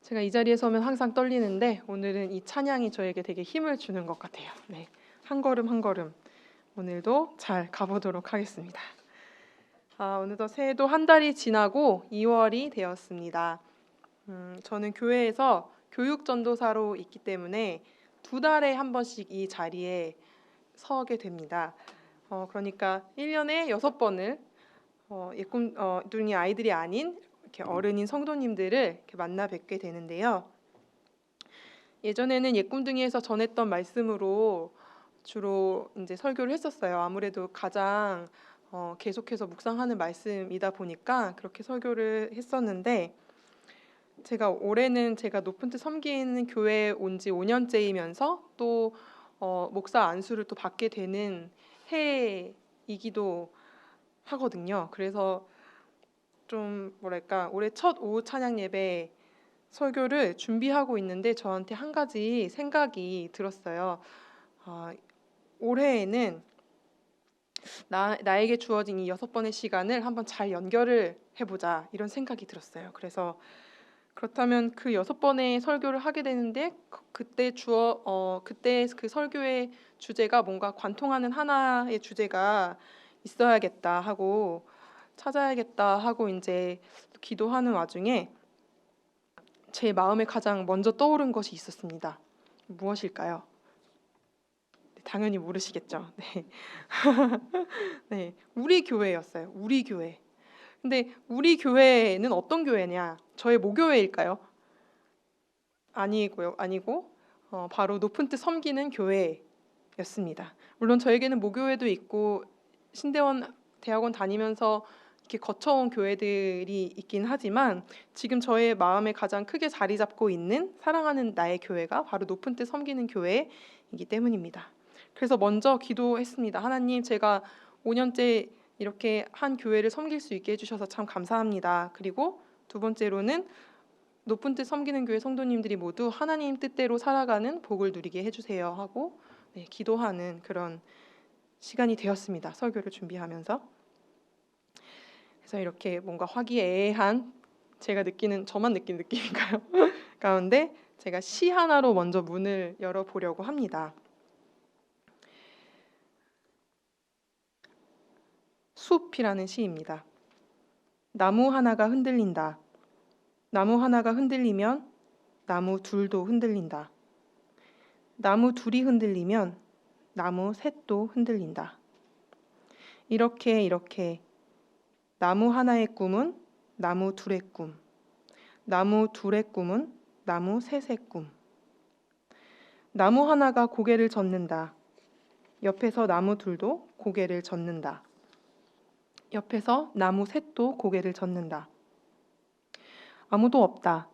제가 이 자리에 서면 항상 떨리는데 오늘은 이 찬양이 저에게 되게 힘을 주는 것 같아요. 네, 한 걸음 한 걸음 오늘도 잘 가보도록 하겠습니다. 오늘도 새해도 한 달이 지나고 2월이 되었습니다. 저는 교회에서 교육전도사로 있기 때문에 2달에 한 번씩 이 자리에 서게 됩니다. 그러니까 1년에 6번을 예꿈둥이 아이들이 아닌 이렇게 어른인 성도님들을 이렇게 만나 뵙게 되는데요. 예전에는 예꿈둥이에서 전했던 말씀으로 주로 이제 설교를 했었어요. 아무래도 가장 계속해서 묵상하는 말씀이다 보니까 그렇게 설교를 했었는데, 올해는 제가 높은 뜻 섬기는 교회에 온 지 5년째이면서 또 목사 안수를 또 받게 되는 해이기도 하거든요. 그래서 좀 뭐랄까, 올해 첫 오후 찬양 예배 설교를 준비하고 있는데 저한테 한 가지 생각이 들었어요. 올해에는 나에게 주어진 이 6번의 시간을 한번 잘 연결을 해보자, 이런 생각이 들었어요. 그래서 그렇다면 그 6번의 설교를 하게 되는데 그때 그 설교의 주제가 뭔가 관통하는 하나의 주제가 있어야겠다 하고 찾아야겠다 하고 이제 기도하는 와중에 제 마음에 가장 먼저 떠오른 것이 있었습니다. 무엇일까요? 당연히 모르시겠죠. 네. 네, 우리 교회였어요. 우리 교회. 근데 우리 교회는 어떤 교회냐? 저의 모교회일까요? 아니고 바로 높은 뜻 섬기는 교회였습니다. 물론 저에게는 모교회도 있고 신대원 대학원 다니면서 이렇게 거쳐온 교회들이 있긴 하지만 지금 저의 마음에 가장 크게 자리 잡고 있는 사랑하는 나의 교회가 바로 높은 뜻 섬기는 교회이기 때문입니다. 그래서 먼저 기도했습니다. 하나님, 제가 5년째 이렇게 한 교회를 섬길 수 있게 해주셔서 참 감사합니다. 그리고 두 번째로는 높은 뜻 섬기는 교회 성도님들이 모두 하나님 뜻대로 살아가는 복을 누리게 해주세요 하고 기도하는 그런 시간이 되었습니다. 설교를 준비하면서. 그래서 이렇게 뭔가 화기애애한, 저만 느끼는 느낌인가요? 가운데 제가 시 하나로 먼저 문을 열어보려고 합니다. 숲이라는 시입니다. 나무 하나가 흔들린다. 나무 하나가 흔들리면 나무 둘도 흔들린다. 나무 둘이 흔들리면 나무 셋도 흔들린다. 이렇게 나무 하나의 꿈은 나무 둘의 꿈, 나무 둘의 꿈은 나무 셋의 꿈. 나무 하나가 고개를 젓는다. 옆에서 나무 둘도 고개를 젓는다. 옆에서 나무 셋도 고개를 젓는다. 아무도 없다.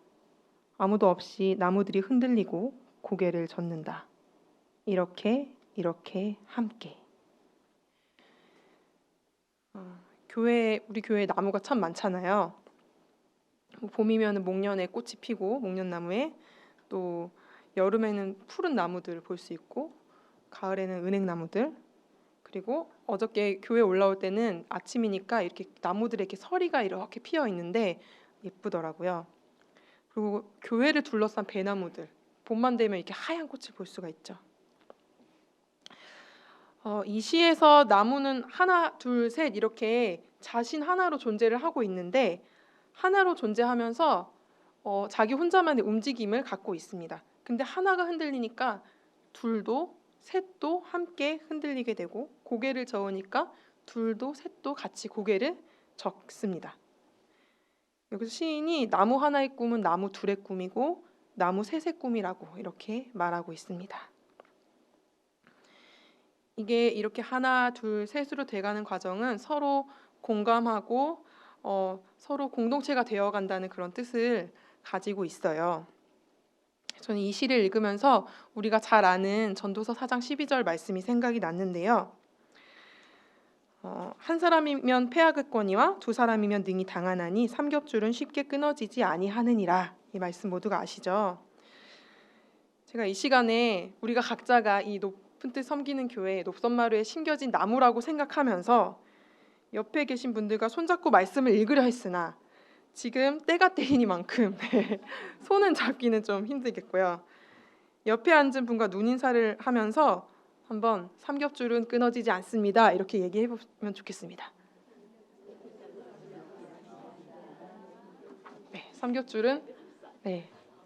아무도 없이 나무들이 흔들리고 고개를 젓는다. 이렇게 함께. 우리 교회에 나무가 참 많잖아요. 봄이면 목련에 꽃이 피고 목련나무에, 또 여름에는 푸른 나무들 볼 수 있고 가을에는 은행나무들, 그리고 어저께 교회 올라올 때는 아침이니까 이렇게 나무들에 이렇게 서리가 이렇게 피어 있는데 예쁘더라고요. 그리고 교회를 둘러싼 배나무들, 봄만 되면 이렇게 하얀 꽃을 볼 수가 있죠. 이 시에서 나무는 하나, 둘, 셋 이렇게 자신 하나로 존재를 하고 있는데 하나로 존재하면서 자기 혼자만의 움직임을 갖고 있습니다. 근데 하나가 흔들리니까 둘도 셋도 함께 흔들리게 되고, 고개를 저으니까 둘도 셋도 같이 고개를 젓습니다. 여기서 시인이 나무 하나의 꿈은 나무 둘의 꿈이고 나무 셋의 꿈이라고 이렇게 말하고 있습니다. 이게 이렇게 하나, 둘, 셋으로 돼가는 과정은 서로 공감하고 서로 공동체가 되어간다는 그런 뜻을 가지고 있어요. 저는 이 시를 읽으면서 우리가 잘 아는 전도서 4장 12절 말씀이 생각이 났는데요. 한 사람이면 패하겠거니와 두 사람이면 능히 당하나니 삼겹줄은 쉽게 끊어지지 아니하느니라. 이 말씀 모두가 아시죠? 제가 이 시간에 우리가 각자가 이 높은 뜻 섬기는 교회 높선마루에 심겨진 나무라고 생각하면서 옆에 계신 분들과 손잡고 말씀을 읽으려 했으나 지금 때가 때이니만큼 손은 잡기는 좀 힘들겠고요. 옆에 앉은 분과 눈인사를 하면서 한번 삼겹줄은 끊어지지 않습니다. 이렇게 얘기해 보면 좋겠습니다. 네, 삼겹줄은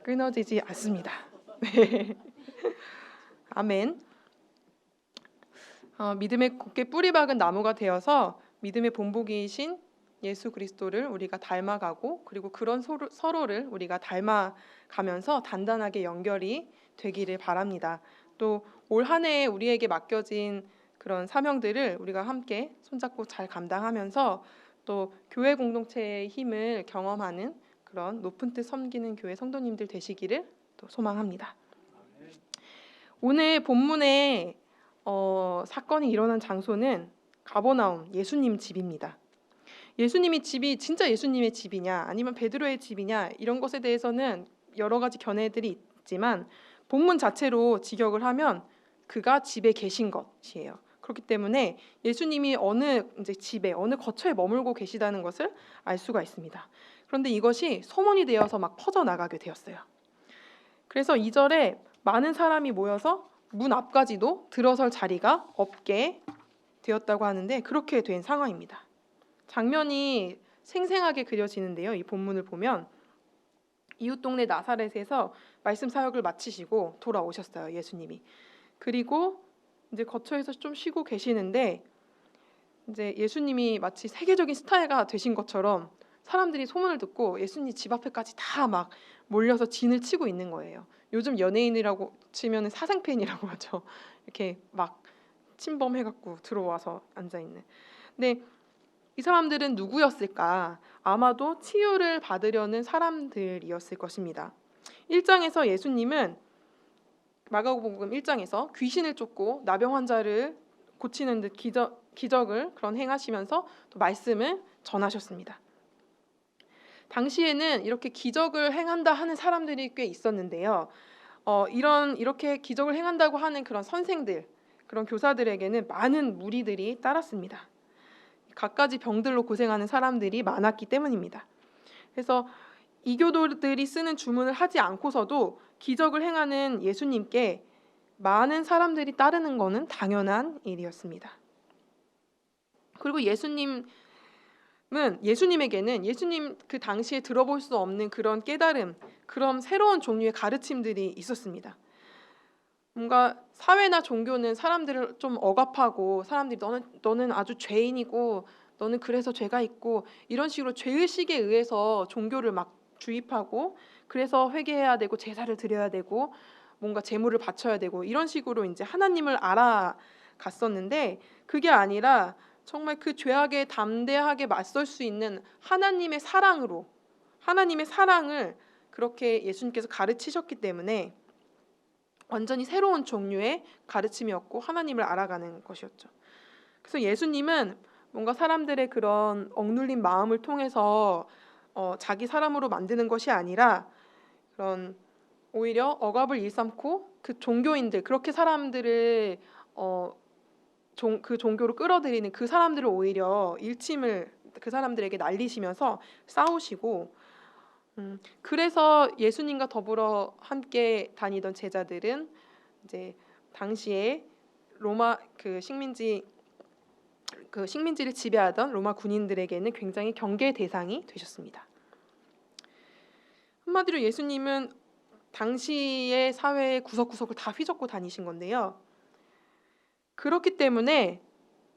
끊어지지 않습니다. 네. 아멘. 믿음에 굳게 뿌리 박은 나무가 되어서 믿음의 본보기이신 예수 그리스도를 우리가 닮아가고, 그리고 그런 서로를 우리가 닮아가면서 단단하게 연결이 되기를 바랍니다. 또 올 한 해에 우리에게 맡겨진 그런 사명들을 우리가 함께 손잡고 잘 감당하면서 또 교회 공동체의 힘을 경험하는 그런 높은 뜻 섬기는 교회 성도님들 되시기를 또 소망합니다. 오늘 본문에 사건이 일어난 장소는 가버나움 예수님 집입니다. 예수님이 집이 진짜 예수님의 집이냐 아니면 베드로의 집이냐 이런 것에 대해서는 여러 가지 견해들이 있지만 본문 자체로 직역을 하면 그가 집에 계신 것이에요. 그렇기 때문에 예수님이 어느 집에 어느 거처에 머물고 계시다는 것을 알 수가 있습니다. 그런데 이것이 소문이 되어서 막 퍼져나가게 되었어요. 그래서 2절에 많은 사람이 모여서 문 앞까지도 들어설 자리가 없게 되었다고 하는데 그렇게 된 상황입니다. 장면이 생생하게 그려지는데요. 이 본문을 보면 이웃 동네 나사렛에서 말씀 사역을 마치시고 돌아오셨어요. 예수님이. 그리고 이제 거처에서 좀 쉬고 계시는데 이제 예수님이 마치 세계적인 스타가 되신 것처럼 사람들이 소문을 듣고 예수님 집 앞에까지 다 막 몰려서 진을 치고 있는 거예요. 요즘 연예인이라고 치면 사생팬이라고 하죠. 이렇게 막 침범해갖고 들어와서 앉아 있는. 근데 이 사람들은 누구였을까? 아마도 치유를 받으려는 사람들이었을 것입니다. 1장에서 예수님은 마가복음 1장에서 귀신을 쫓고 나병 환자를 고치는 듯 기적을 그런 행하시면서 또 말씀을 전하셨습니다. 당시에는 이렇게 기적을 행한다 하는 사람들이 꽤 있었는데요. 이렇게 기적을 행한다고 하는 그런 선생들, 그런 교사들에게는 많은 무리들이 따랐습니다. 갖가지 병들로 고생하는 사람들이 많았기 때문입니다. 그래서 이교도들이 쓰는 주문을 하지 않고서도 기적을 행하는 예수님께 많은 사람들이 따르는 것은 당연한 일이었습니다. 그리고 예수님에게는 예수님 그 당시에 들어볼 수 없는 그런 깨달음, 그런 새로운 종류의 가르침들이 있었습니다. 뭔가 사회나 종교는 사람들을 좀 억압하고 사람들이 너는 아주 죄인이고 너는 그래서 죄가 있고 이런 식으로 죄의식에 의해서 종교를 막 주입하고 그래서 회개해야 되고 제사를 드려야 되고 뭔가 제물을 바쳐야 되고 이런 식으로 이제 하나님을 알아갔었는데 그게 아니라 정말 그 죄악에 담대하게 맞설 수 있는 하나님의 사랑을 그렇게 예수님께서 가르치셨기 때문에 완전히 새로운 종류의 가르침이었고 하나님을 알아가는 것이었죠. 그래서 예수님은 뭔가 사람들의 그런 억눌린 마음을 통해서 자기 사람으로 만드는 것이 아니라 그런 오히려 억압을 일삼고 그 종교인들 그렇게 사람들을 그 종교로 끌어들이는 그 사람들을 오히려 일침을 그 사람들에게 날리시면서 싸우시고 그래서 예수님과 더불어 함께 다니던 제자들은 이제 당시에 로마 식민지를 지배하던 로마 군인들에게는 굉장히 경계 대상이 되셨습니다. 한마디로 예수님은 당시의 사회의 구석구석을 다 휘젓고 다니신 건데요. 그렇기 때문에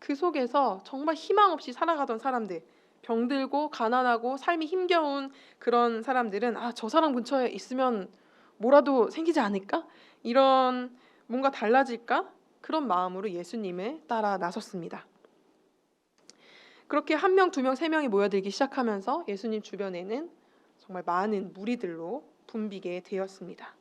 그 속에서 정말 희망 없이 살아가던 사람들, 병들고 가난하고 삶이 힘겨운 그런 사람들은 저 사람 근처에 있으면 뭐라도 생기지 않을까? 이런 뭔가 달라질까? 그런 마음으로 예수님을 따라 나섰습니다. 그렇게 1명, 2명, 3명이 모여들기 시작하면서 예수님 주변에는 정말 많은 무리들로 붐비게 되었습니다.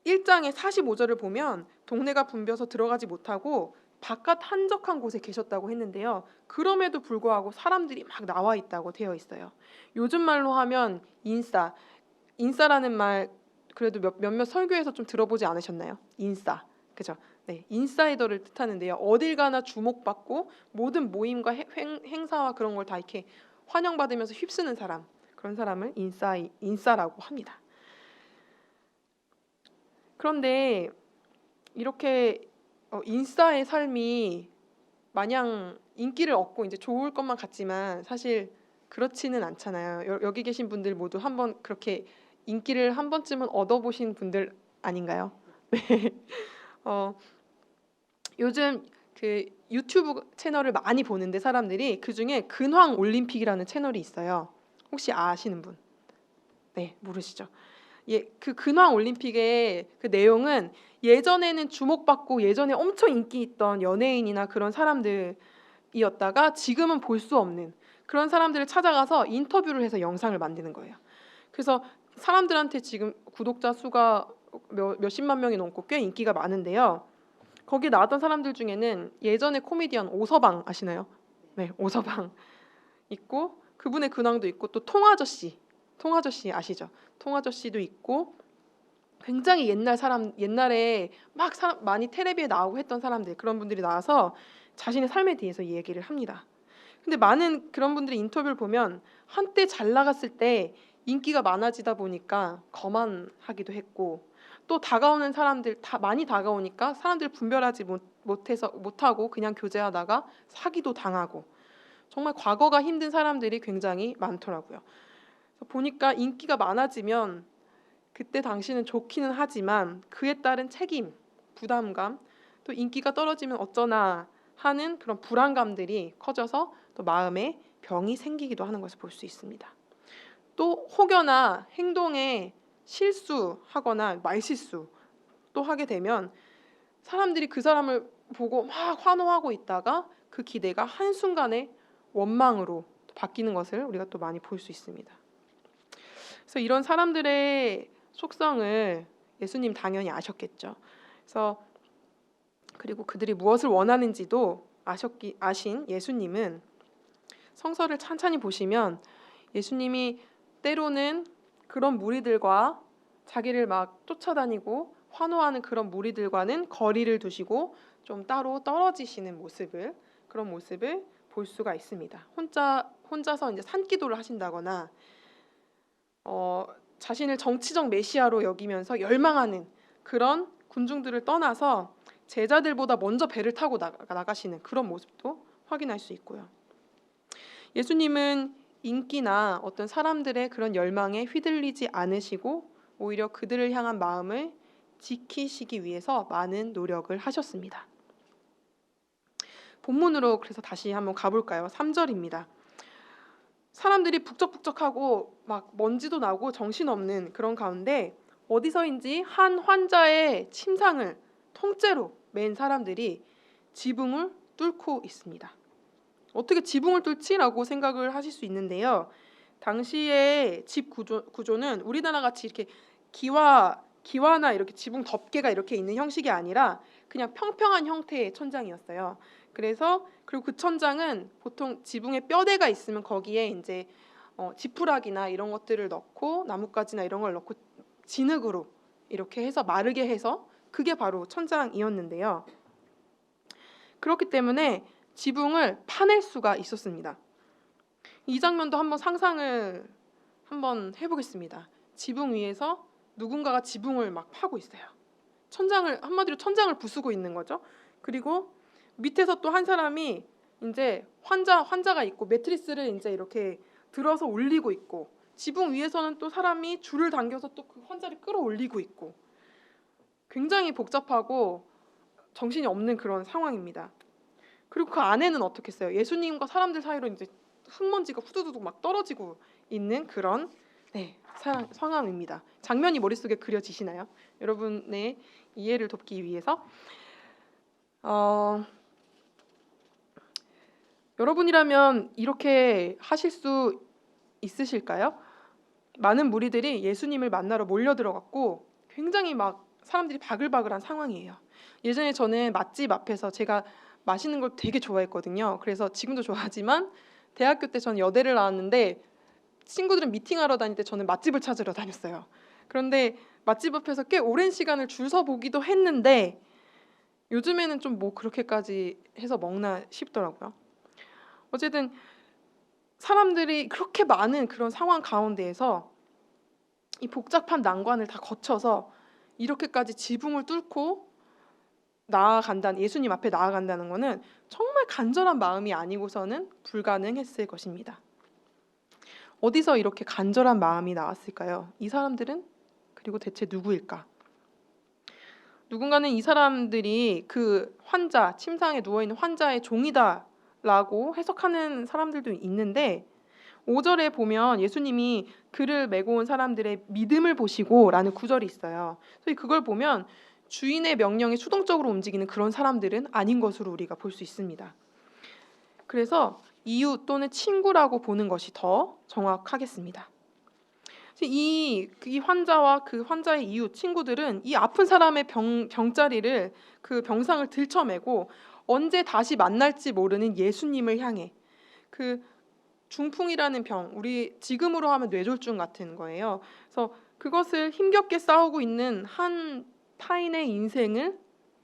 1장의 45절을 보면 동네가 붐벼서 들어가지 못하고 바깥 한적한 곳에 계셨다고 했는데요. 그럼에도 불구하고 사람들이 막 나와 있다고 되어 있어요. 요즘 말로 하면 인싸라는 말 그래도 몇몇 설교에서 좀 들어보지 않으셨나요? 인싸, 그죠? 네, 인사이더를 뜻하는데요. 어딜 가나 주목받고 모든 모임과 행사와 그런 걸 다 이렇게 환영받으면서 휩쓰는 사람, 그런 사람을 인싸라고 합니다. 그런데 이렇게 인싸의 삶이 마냥 인기를 얻고 이제 좋을 것만 같지만 사실 그렇지는 않잖아요. 여기 계신 분들 모두 한번 그렇게 인기를 한 번쯤은 얻어보신 분들 아닌가요? 네. 요즘 그 유튜브 채널을 많이 보는데 사람들이 그중에 근황 올림픽이라는 채널이 있어요. 혹시 아시는 분? 네, 모르시죠? 예, 그 근황 올림픽의 그 내용은 예전에는 주목받고 예전에 엄청 인기 있던 연예인이나 그런 사람들이었다가 지금은 볼 수 없는 그런 사람들을 찾아가서 인터뷰를 해서 영상을 만드는 거예요. 그래서 사람들한테 지금 구독자 수가 몇십만 명이 넘고 꽤 인기가 많은데요. 거기 나왔던 사람들 중에는 예전에 코미디언 오서방 아시나요? 네, 오서방 있고 그분의 근황도 있고 또 통아저씨 아시죠? 통아저씨도 있고 굉장히 옛날에 막 많이 텔레비에 나오고 했던 사람들 그런 분들이 나와서 자신의 삶에 대해서 얘기를 합니다. 근데 많은 그런 분들의 인터뷰를 보면 한때 잘 나갔을 때 인기가 많아지다 보니까 거만하기도 했고 또 다가오는 사람들 많이 다가오니까 사람들 분별하지 못하고 그냥 교제하다가 사기도 당하고 정말 과거가 힘든 사람들이 굉장히 많더라고요. 보니까 인기가 많아지면 그때 당시는 좋기는 하지만 그에 따른 책임, 부담감, 또 인기가 떨어지면 어쩌나 하는 그런 불안감들이 커져서 또 마음에 병이 생기기도 하는 것을 볼 수 있습니다. 또 혹여나 행동에 실수하거나 말실수 또 하게 되면 사람들이 그 사람을 보고 막 환호하고 있다가 그 기대가 한순간에 원망으로 바뀌는 것을 우리가 또 많이 볼 수 있습니다. 그래서 이런 사람들의 속성을 예수님 당연히 아셨겠죠. 그래서 그리고 그들이 무엇을 원하는지도 아신 예수님은 성서를 찬찬히 보시면 예수님이 때로는 그런 무리들과 자기를 막 쫓아다니고 환호하는 그런 무리들과는 거리를 두시고 좀 따로 떨어지시는 그런 모습을 볼 수가 있습니다. 혼자서 이제 산기도를 하신다거나 자신을 정치적 메시아로 여기면서 열망하는 그런 군중들을 떠나서 제자들보다 먼저 배를 타고 나가시는 그런 모습도 확인할 수 있고요. 예수님은 인기나 어떤 사람들의 그런 열망에 휘둘리지 않으시고 오히려 그들을 향한 마음을 지키시기 위해서 많은 노력을 하셨습니다. 본문으로 그래서 다시 한번 가볼까요? 3절입니다. 사람들이 북적북적하고 막 먼지도 나고 정신없는 그런 가운데 어디서인지 한 환자의 침상을 통째로 맨 사람들이 지붕을 뚫고 있습니다. 어떻게 지붕을 뚫지라고 생각을 하실 수 있는데요. 당시의 집 구조는 우리나라 같이 이렇게 기와나 이렇게 지붕 덮개가 이렇게 있는 형식이 아니라 그냥 평평한 형태의 천장이었어요. 그리고 그 천장은 보통 지붕에 뼈대가 있으면 거기에 이제 지푸라기나 이런 것들을 넣고 나뭇가지나 이런 걸 넣고 진흙으로 이렇게 해서 마르게 해서 그게 바로 천장이었는데요. 그렇기 때문에 지붕을 파낼 수가 있었습니다. 이 장면도 한번 상상을 한번 해보겠습니다. 지붕 위에서 누군가가 지붕을 막 파고 있어요. 한마디로 천장을 부수고 있는 거죠. 그리고 밑에서 또 한 사람이 이제 환자가 있고 매트리스를 이제 이렇게 들어서 올리고 있고 지붕 위에서는 또 사람이 줄을 당겨서 또 그 환자를 끌어올리고 있고 굉장히 복잡하고 정신이 없는 그런 상황입니다. 그리고 그 안에는 어떻겠어요? 예수님과 사람들 사이로 이제 흙먼지가 후두둑 막 떨어지고 있는 그런 상황입니다. 장면이 머릿속에 그려지시나요? 여러분의 이해를 돕기 위해서 여러분이라면 이렇게 하실 수 있으실까요? 많은 무리들이 예수님을 만나러 몰려들어갔고 굉장히 막 사람들이 바글바글한 상황이에요. 예전에 저는 맛집 앞에서 제가 맛있는 걸 되게 좋아했거든요. 그래서 지금도 좋아하지만 대학교 때 저는 여대를 나왔는데 친구들은 미팅하러 다닐 때 저는 맛집을 찾으러 다녔어요. 그런데 맛집 앞에서 꽤 오랜 시간을 줄 서 보기도 했는데 요즘에는 좀 뭐 그렇게까지 해서 먹나 싶더라고요. 어쨌든 사람들이 그렇게 많은 그런 상황 가운데에서 이 복잡한 난관을 다 거쳐서 이렇게까지 지붕을 뚫고 예수님 앞에 나아간다는 것은 정말 간절한 마음이 아니고서는 불가능했을 것입니다. 어디서 이렇게 간절한 마음이 나왔을까요? 이 사람들은 그리고 대체 누구일까? 누군가는 이 사람들이 그 환자, 침상에 누워있는 환자의 종이다라고 해석하는 사람들도 있는데 5절에 보면 예수님이 그를 메고 온 사람들의 믿음을 보시고 라는 구절이 있어요. 그래서 그걸 보면 주인의 명령에 수동적으로 움직이는 그런 사람들은 아닌 것으로 우리가 볼 수 있습니다. 그래서 이웃 또는 친구라고 보는 것이 더 정확하겠습니다. 이 환자와 그 환자의 이웃, 친구들은 이 아픈 사람의 병자리를 그 병상을 들쳐매고 언제 다시 만날지 모르는 예수님을 향해 그 중풍이라는 병, 우리 지금으로 하면 뇌졸중 같은 거예요. 그래서 그것을 힘겹게 싸우고 있는 한 타인의 인생을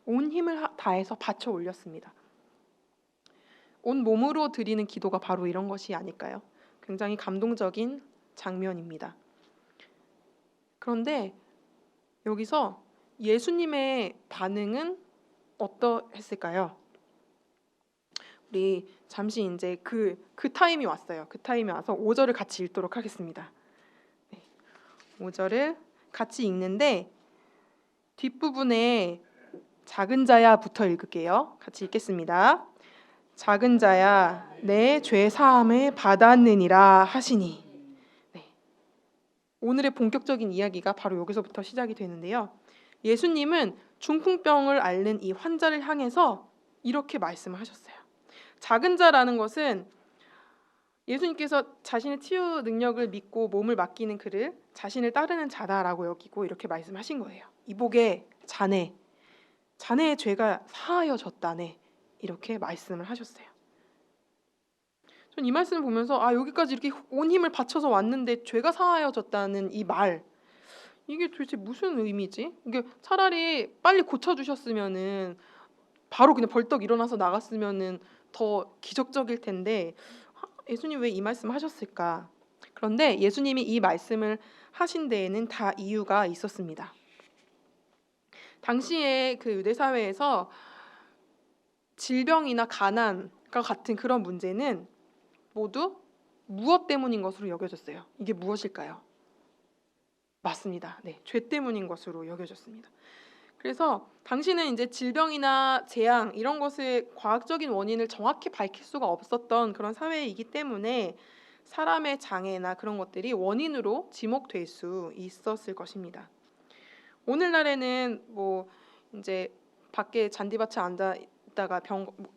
온 힘을 다해서 바쳐 올렸습니다. 온 몸으로 드리는 기도가 바로 이런 것이 아닐까요? 굉장히 감동적인 장면입니다. 그런데 여기서 예수님의 반응은 어떠했을까요? 우리 잠시 이제 그 타임이 왔어요. 그 타임이 와서 5절을 같이 읽도록 하겠습니다. 5절을 같이 읽는데 뒷부분에 작은 자야부터 읽을게요. 같이 읽겠습니다. 작은 자야 내 죄 사함을 받았느니라 하시니. 오늘의 본격적인 이야기가 바로 여기서부터 시작이 되는데요. 예수님은 중풍병을 앓는 이 환자를 향해서 이렇게 말씀을 하셨어요. 작은 자라는 것은 예수님께서 자신의 치유 능력을 믿고 몸을 맡기는 그를 자신을 따르는 자다라고 여기고 이렇게 말씀하신 거예요. 이복에 자네의 죄가 사하여졌다네 이렇게 말씀을 하셨어요. 전 이 말씀을 보면서 여기까지 이렇게 온 힘을 바쳐서 왔는데 죄가 사하여졌다는 이 말, 이게 도대체 무슨 의미지? 이게 차라리 빨리 고쳐주셨으면은 바로 그냥 벌떡 일어나서 나갔으면은 더 기적적일 텐데 예수님 왜 이 말씀을 하셨을까? 그런데 예수님이 이 말씀을 하신 데에는 다 이유가 있었습니다. 당시에 그 유대 사회에서 질병이나 가난과 같은 그런 문제는 모두 무엇 때문인 것으로 여겨졌어요. 이게 무엇일까요? 맞습니다. 죄 때문인 것으로 여겨졌습니다. 그래서 당시는 이제 질병이나 재앙 이런 것의 과학적인 원인을 정확히 밝힐 수가 없었던 그런 사회이기 때문에 사람의 장애나 그런 것들이 원인으로 지목될 수 있었을 것입니다. 오늘날에는 뭐 이제 밖에 잔디밭에 앉아 있다가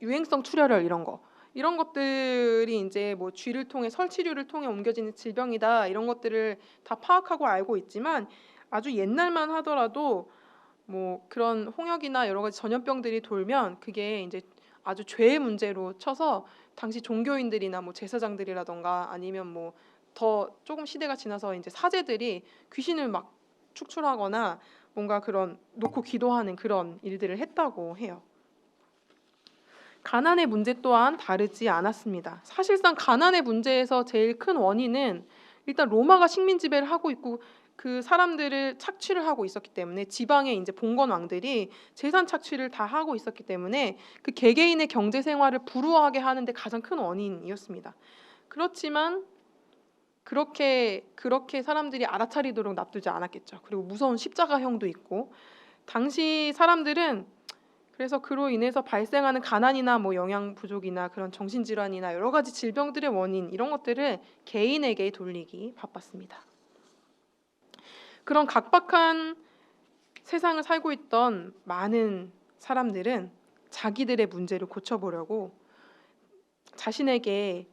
유행성 출혈 이런 것들이 이제 뭐 쥐를 통해 설치류를 통해 옮겨지는 질병이다 이런 것들을 다 파악하고 알고 있지만 아주 옛날만 하더라도 뭐 그런 홍역이나 여러 가지 전염병들이 돌면 그게 이제 아주 죄의 문제로 쳐서 당시 종교인들이나 뭐 제사장들이라던가 아니면 뭐 더 조금 시대가 지나서 이제 사제들이 귀신을 막 축출하거나 뭔가 그런 놓고 기도하는 그런 일들을 했다고 해요. 가난의 문제 또한 다르지 않았습니다. 사실상 가난의 문제에서 제일 큰 원인은 일단 로마가 식민 지배를 하고 있고 그 사람들을 착취를 하고 있었기 때문에 지방의 이제 봉건 왕들이 재산 착취를 다 하고 있었기 때문에 그 개개인의 경제 생활을 불우하게 하는데 가장 큰 원인이었습니다. 그렇지만 그렇게 사람들이 알아차리도록 놔두지 않았겠죠. 그리고 무서운 십자가형도 있고 당시 사람들은 그래서 그로 인해서 발생하는 가난이나 뭐 영양 부족이나 그런 정신질환이나 여러 가지 질병들의 원인 이런 것들을 개인에게 돌리기 바빴습니다. 그런 각박한 세상을 살고 있던 많은 사람들은 자기들의 문제를 고쳐보려고 자신에게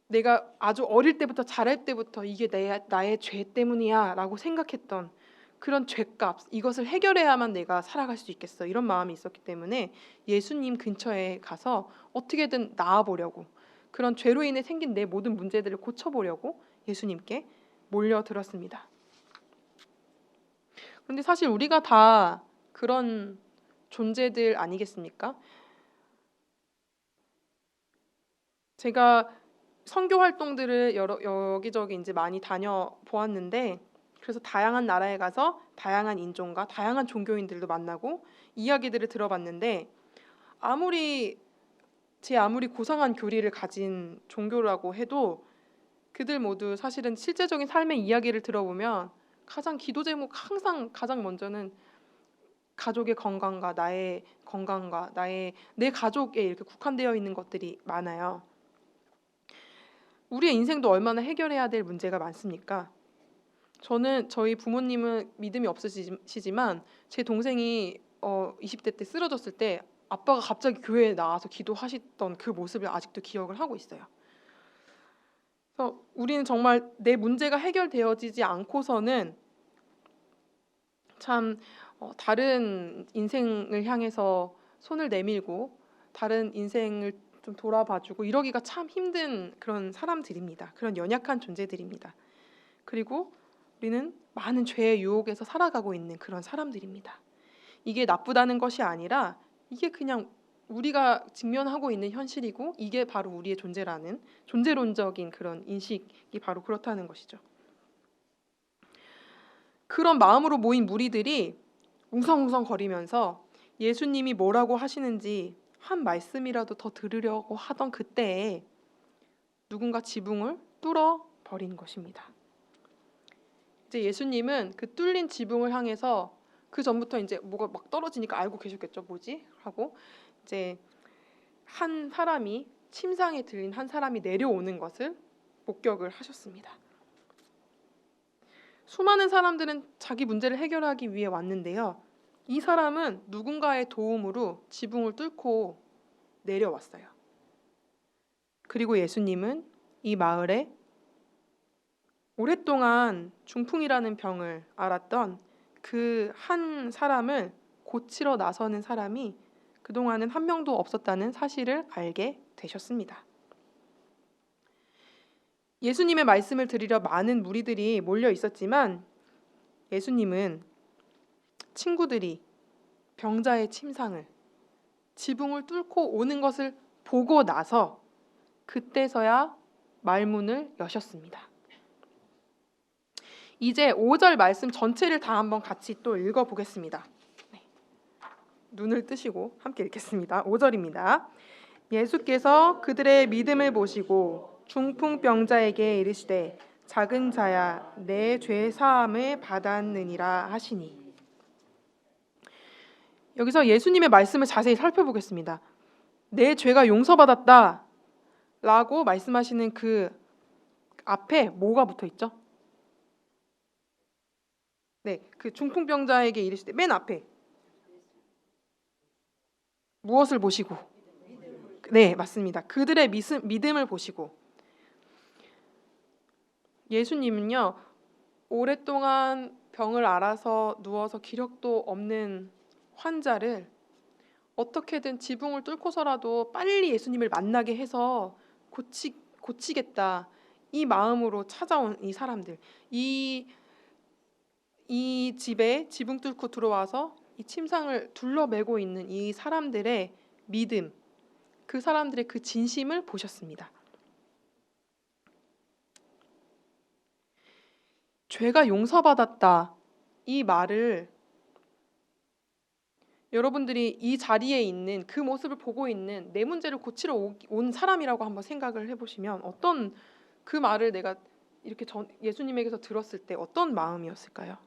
내가 아주 어릴 때부터 자랄 때부터 이게 나의 죄 때문이야 라고 생각했던 그런 죄값, 이것을 해결해야만 내가 살아갈 수 있겠어 이런 마음이 있었기 때문에 예수님 근처에 가서 어떻게든 나아보려고 그런 죄로 인해 생긴 내 모든 문제들을 고쳐보려고 예수님께 몰려들었습니다. 그런데 사실 우리가 다 그런 존재들 아니겠습니까? 제가 선교 활동들을 여기저기 이제 많이 다녀 보았는데, 그래서 다양한 나라에 가서 다양한 인종과 다양한 종교인들도 만나고 이야기들을 들어봤는데, 아무리 고상한 교리를 가진 종교라고 해도 그들 모두 사실은 실제적인 삶의 이야기를 들어보면 가장 기도 제목 항상 가장 먼저는 가족의 건강과 나의 건강과 내 가족에 이렇게 국한되어 있는 것들이 많아요. 우리의 인생도 얼마나 해결해야 될 문제가 많습니까? 저희 부모님은 믿음이 없으시지만 제 동생이 20대 때 쓰러졌을 때 아빠가 갑자기 교회에 나와서 기도하시던 그 모습을 아직도 기억을 하고 있어요. 그래서 우리는 정말 내 문제가 해결되어지지 않고서는 참 다른 인생을 향해서 손을 내밀고 다른 인생을 좀 돌아봐주고 이러기가 참 힘든 그런 사람들입니다. 그런 연약한 존재들입니다. 그리고 우리는 많은 죄의 유혹에서 살아가고 있는 그런 사람들입니다. 이게 나쁘다는 것이 아니라 이게 그냥 우리가 직면하고 있는 현실이고 이게 바로 우리의 존재라는 존재론적인 그런 인식이 바로 그렇다는 것이죠. 그런 마음으로 모인 무리들이 웅성웅성거리면서 예수님이 뭐라고 하시는지 한 말씀이라도 더 들으려고 하던 그때에 누군가 지붕을 뚫어 버린 것입니다. 이제 예수님은 그 뚫린 지붕을 향해서 그 전부터 이제 뭐가 막 떨어지니까 알고 계셨겠죠. 뭐지? 하고 이제 한 사람이 침상에 들린 한 사람이 내려오는 것을 목격을 하셨습니다. 수많은 사람들은 자기 문제를 해결하기 위해 왔는데요. 이 사람은 누군가의 도움으로 지붕을 뚫고 내려왔어요. 그리고 예수님은 이 마을에 오랫동안 중풍이라는 병을 앓았던 그 한 사람을 고치러 나서는 사람이 그동안은 한 명도 없었다는 사실을 알게 되셨습니다. 예수님의 말씀을 들으려 많은 무리들이 몰려 있었지만 예수님은 친구들이 병자의 침상을 지붕을 뚫고 오는 것을 보고 나서 그때서야 말문을 여셨습니다. 이제 5절 말씀 전체를 다 한번 같이 또 읽어보겠습니다. 눈을 뜨시고 함께 읽겠습니다. 5절입니다. 예수께서 그들의 믿음을 보시고 중풍병자에게 이르시되 작은 자야 내 죄 사함을 받았느니라 하시니. 여기서 예수님의 말씀을 자세히 살펴보겠습니다. 내 죄가 용서받았다 라고 말씀하시는 그 앞에 뭐가 붙어 있죠? 네, 그 중풍병자에게 이르시되 맨 앞에 무엇을 보시고? 네, 맞습니다. 그들의 믿음을 보시고. 예수님은요, 오랫동안 병을 앓아서 누워서 기력도 없는 환자를 어떻게든 지붕을 뚫고서라도 빨리 예수님을 만나게 해서 고치겠다 이 마음으로 찾아온 이 사람들, 이 집에 지붕 뚫고 들어와서 이 침상을 둘러매고 있는 이 사람들의 믿음, 그 사람들의 그 진심을 보셨습니다. 죄가 용서받았다 이 말을 여러분들이 이 자리에 있는 그 모습을 보고 있는 내 문제를 고치러 온 사람이라고 한번 생각을 해보시면 어떤 그 말을 내가 이렇게 예수님에게서 들었을 때 어떤 마음이었을까요?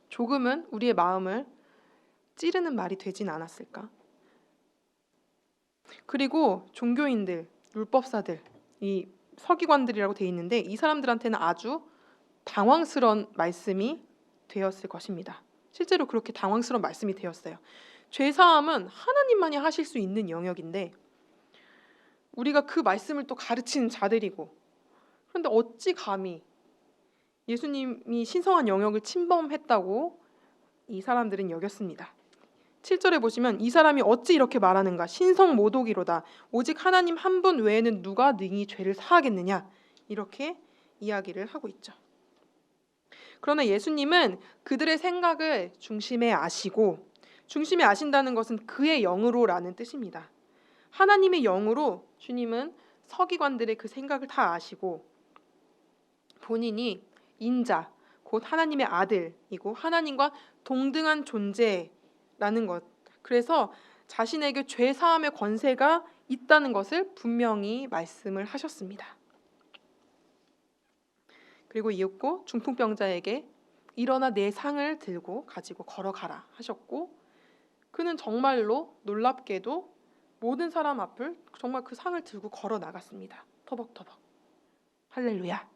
조금은 우리의 마음을 찌르는 말이 되진 않았을까? 그리고 종교인들, 율법사들, 이 서기관들이라고 돼 있는데 이 사람들한테는 아주 당황스러운 말씀이 되었을 것입니다. 실제로 그렇게 당황스러운 말씀이 되었어요. 죄사함은 하나님만이 하실 수 있는 영역인데 우리가 그 말씀을 또 가르치는 자들이고 그런데 어찌 감히 예수님이 신성한 영역을 침범했다고 이 사람들은 여겼습니다. 7절에 보시면 이 사람이 어찌 이렇게 말하는가 신성모독이로다 오직 하나님 한 분 외에는 누가 능히 죄를 사하겠느냐 이렇게 이야기를 하고 있죠. 그러나 예수님은 그들의 생각을 중심에 아시고, 중심에 아신다는 것은 그의 영으로라는 뜻입니다. 하나님의 영으로 주님은 서기관들의 그 생각을 다 아시고 본인이 인자, 곧 하나님의 아들이고 하나님과 동등한 존재라는 것, 그래서 자신에게 죄 사함의 권세가 있다는 것을 분명히 말씀을 하셨습니다. 그리고 이윽고 중풍병자에게 일어나 내 상을 들고 가지고 걸어가라 하셨고, 그는 정말로 놀랍게도 모든 사람 앞을 정말 그 상을 들고 걸어 나갔습니다. 터벅터벅. 할렐루야.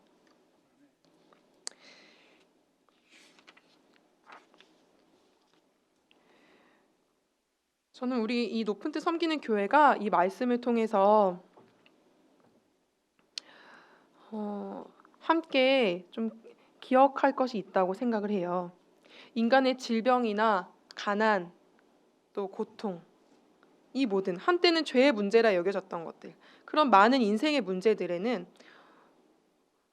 저는 우리 이 높은 뜻 섬기는 교회가 이 말씀을 통해서 함께 좀 기억할 것이 있다고 생각을 해요. 인간의 질병이나 가난, 또 고통, 이 모든 한때는 죄의 문제라 여겨졌던 것들, 그런 많은 인생의 문제들에는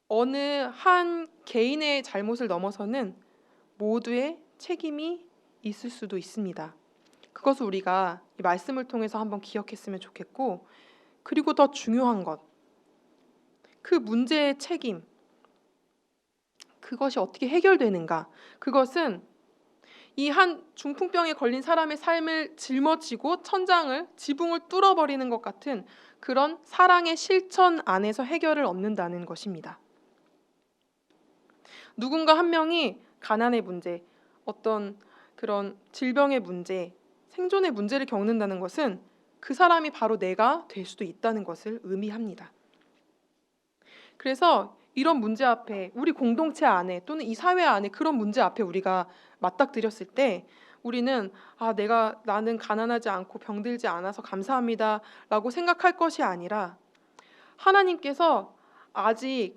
어느 한 개인의 잘못을 넘어서는 모두의 책임이 있을 수도 있습니다. 그것을 우리가 이 말씀을 통해서 한번 기억했으면 좋겠고, 그리고 더 중요한 것, 그 문제의 책임, 그것이 어떻게 해결되는가, 그것은 이 한 중풍병에 걸린 사람의 삶을 짊어지고 천장을, 지붕을 뚫어버리는 것 같은 그런 사랑의 실천 안에서 해결을 얻는다는 것입니다. 누군가 한 명이 가난의 문제, 어떤 그런 질병의 문제, 생존의 문제를 겪는다는 것은 그 사람이 바로 내가 될 수도 있다는 것을 의미합니다. 그래서 이런 문제 앞에, 우리 공동체 안에 또는 이 사회 안에 그런 문제 앞에 우리가 맞닥뜨렸을 때 우리는 나는 가난하지 않고 병들지 않아서 감사합니다 라고 생각할 것이 아니라, 하나님께서 아직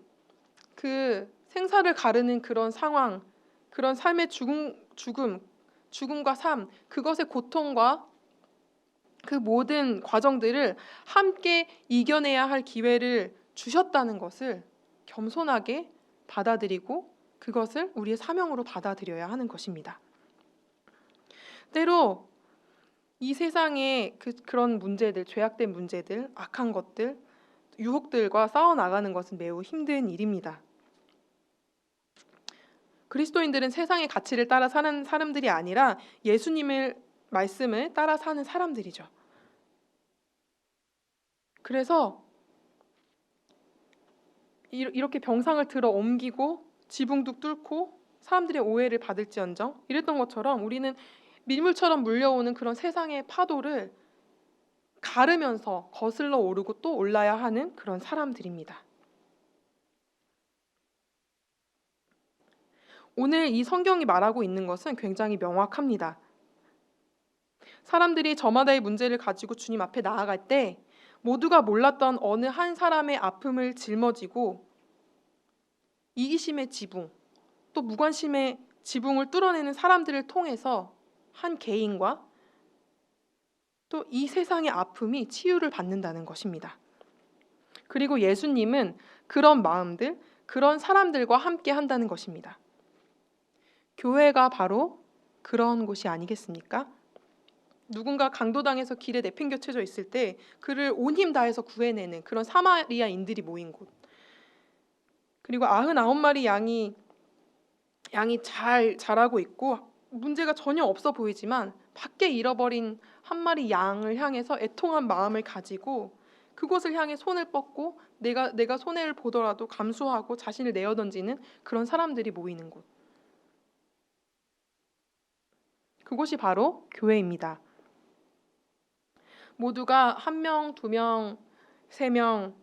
그 생사를 가르는 그런 상황, 그런 삶의 죽음과 삶, 그것의 고통과 그 모든 과정들을 함께 이겨내야 할 기회를 주셨다는 것을 겸손하게 받아들이고 그것을 우리의 사명으로 받아들여야 하는 것입니다. 때로 이 세상의 그런 문제들, 죄악된 문제들, 악한 것들, 유혹들과 싸워나가는 것은 매우 힘든 일입니다. 그리스도인들은 세상의 가치를 따라 사는 사람들이 아니라 예수님의 말씀을 따라 사는 사람들이죠. 그래서 이렇게 병상을 들어 옮기고 지붕도 뚫고 사람들의 오해를 받을지언정 이랬던 것처럼 우리는 밀물처럼 물려오는 그런 세상의 파도를 가르면서 거슬러 오르고 또 올라야 하는 그런 사람들입니다. 오늘 이 성경이 말하고 있는 것은 굉장히 명확합니다. 사람들이 저마다의 문제를 가지고 주님 앞에 나아갈 때 모두가 몰랐던 어느 한 사람의 아픔을 짊어지고 이기심의 지붕, 또 무관심의 지붕을 뚫어내는 사람들을 통해서 한 개인과 또 이 세상의 아픔이 치유를 받는다는 것입니다. 그리고 예수님은 그런 마음들, 그런 사람들과 함께 한다는 것입니다. 교회가 바로 그런 곳이 아니겠습니까? 누군가 강도당해서 길에 내팽겨쳐져 있을 때 그를 온 힘 다해서 구해내는 그런 사마리아인들이 모인 곳, 그리고 99마리 양이 잘 자라고 있고 문제가 전혀 없어 보이지만 밖에 잃어버린 한 마리 양을 향해서 애통한 마음을 가지고 그곳을 향해 손을 뻗고 내가 손해를 보더라도 감수하고 자신을 내어던지는 그런 사람들이 모이는 곳, 그곳이 바로 교회입니다. 모두가 1명, 2명, 3명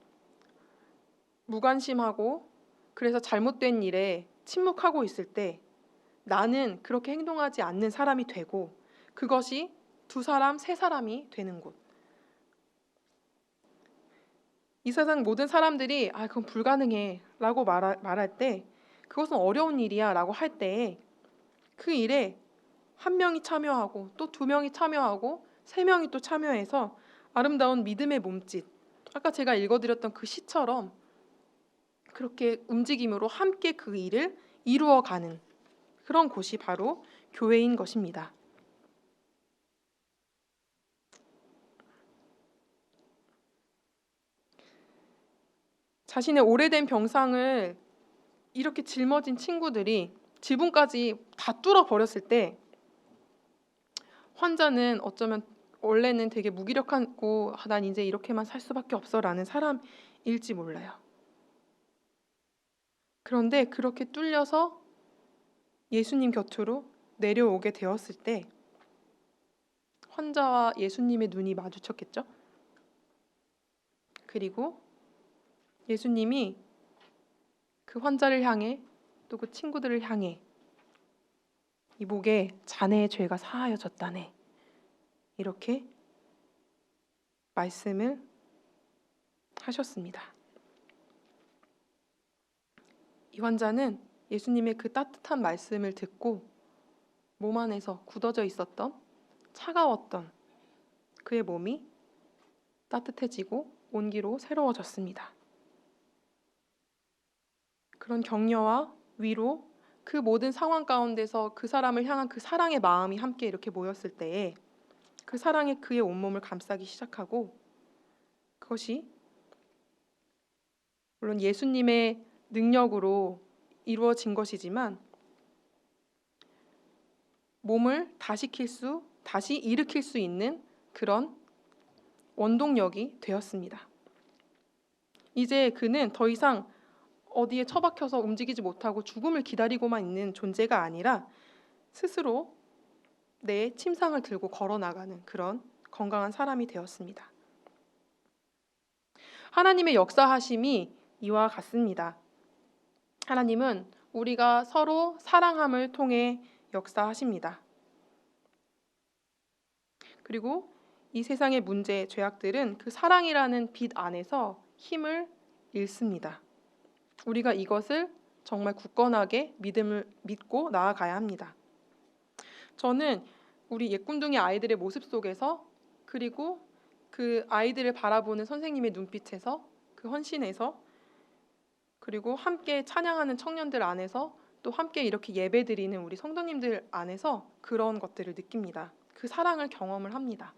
무관심하고 그래서 잘못된 일에 침묵하고 있을 때 나는 그렇게 행동하지 않는 사람이 되고 그것이 2사람, 3사람이 되는 곳. 이 세상 모든 사람들이 그건 불가능해 라고 말할 때 그것은 어려운 일이야 라고 할 때 그 일에 1명이 참여하고 또 2명이 참여하고 3명이 또 참여해서 아름다운 믿음의 몸짓, 아까 제가 읽어드렸던 그 시처럼 그렇게 움직임으로 함께 그 일을 이루어가는 그런 곳이 바로 교회인 것입니다. 자신의 오래된 병상을 이렇게 짊어진 친구들이 지붕까지 다 뚫어버렸을 때 환자는 어쩌면 원래는 되게 무기력하고 난 이제 이렇게만 살 수밖에 없어라는 사람일지 몰라요. 그런데 그렇게 뚫려서 예수님 곁으로 내려오게 되었을 때 환자와 예수님의 눈이 마주쳤겠죠? 그리고 예수님이 그 환자를 향해 또 그 친구들을 향해 이 목에 자네의 죄가 사하여졌다네 이렇게 말씀을 하셨습니다. 이 환자는 예수님의 그 따뜻한 말씀을 듣고 몸 안에서 굳어져 있었던 차가웠던 그의 몸이 따뜻해지고 온기로 새로워졌습니다. 그런 격려와 위로, 그 모든 상황 가운데서 그 사람을 향한 그 사랑의 마음이 함께 이렇게 모였을 때에 그 사랑이 그의 온몸을 감싸기 시작하고 그것이 물론 예수님의 능력으로 이루어진 것이지만 몸을 다시 일으킬 수 있는 그런 원동력이 되었습니다. 이제 그는 더 이상 어디에 처박혀서 움직이지 못하고 죽음을 기다리고만 있는 존재가 아니라 스스로 내 침상을 들고 걸어나가는 그런 건강한 사람이 되었습니다. 하나님의 역사하심이 이와 같습니다. 하나님은 우리가 서로 사랑함을 통해 역사하십니다. 그리고 이 세상의 문제, 죄악들은 그 사랑이라는 빛 안에서 힘을 잃습니다. 우리가 이것을 정말 굳건하게 믿고 나아가야 합니다. 저는 우리 예꿈둥이 아이들의 모습 속에서 그리고 그 아이들을 바라보는 선생님의 눈빛에서 그 헌신에서 그리고 함께 찬양하는 청년들 안에서 또 함께 이렇게 예배드리는 우리 성도님들 안에서 그런 것들을 느낍니다. 그 사랑을 경험을 합니다.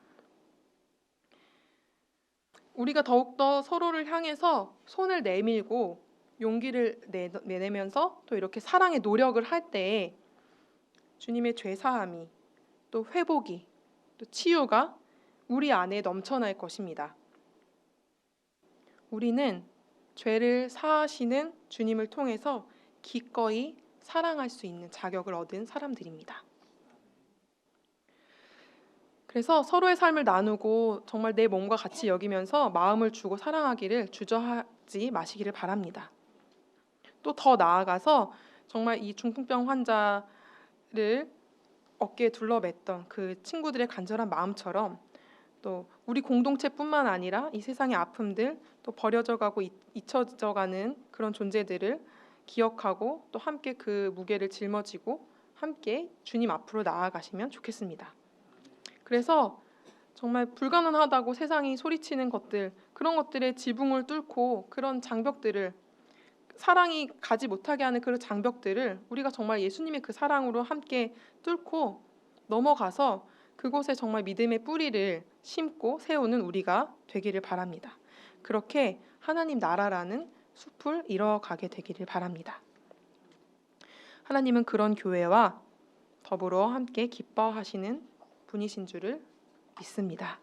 우리가 더욱더 서로를 향해서 손을 내밀고 용기를 내면서 또 이렇게 사랑의 노력을 할 때에 주님의 죄사함이 또 회복이 또 치유가 우리 안에 넘쳐날 것입니다. 우리는 죄를 사하시는 주님을 통해서 기꺼이 사랑할 수 있는 자격을 얻은 사람들입니다. 그래서 서로의 삶을 나누고 정말 내 몸과 같이 여기면서 마음을 주고 사랑하기를 주저하지 마시기를 바랍니다. 또 더 나아가서 정말 이 중풍병 환자를 어깨에 둘러맸던 그 친구들의 간절한 마음처럼 또 우리 공동체뿐만 아니라 이 세상의 아픔들 또 버려져 가고 잊혀져 가는 그런 존재들을 기억하고 또 함께 그 무게를 짊어지고 함께 주님 앞으로 나아가시면 좋겠습니다. 그래서 정말 불가능하다고 세상이 소리치는 것들, 그런 것들의 지붕을 뚫고 그런 장벽들을 사랑이 가지 못하게 하는 그런 장벽들을 우리가 정말 예수님의 그 사랑으로 함께 뚫고 넘어가서 그곳에 정말 믿음의 뿌리를 심고 세우는 우리가 되기를 바랍니다. 그렇게 하나님 나라라는 숲을 이뤄가게 되기를 바랍니다. 하나님은 그런 교회와 더불어 함께 기뻐하시는 분이신 줄을 믿습니다.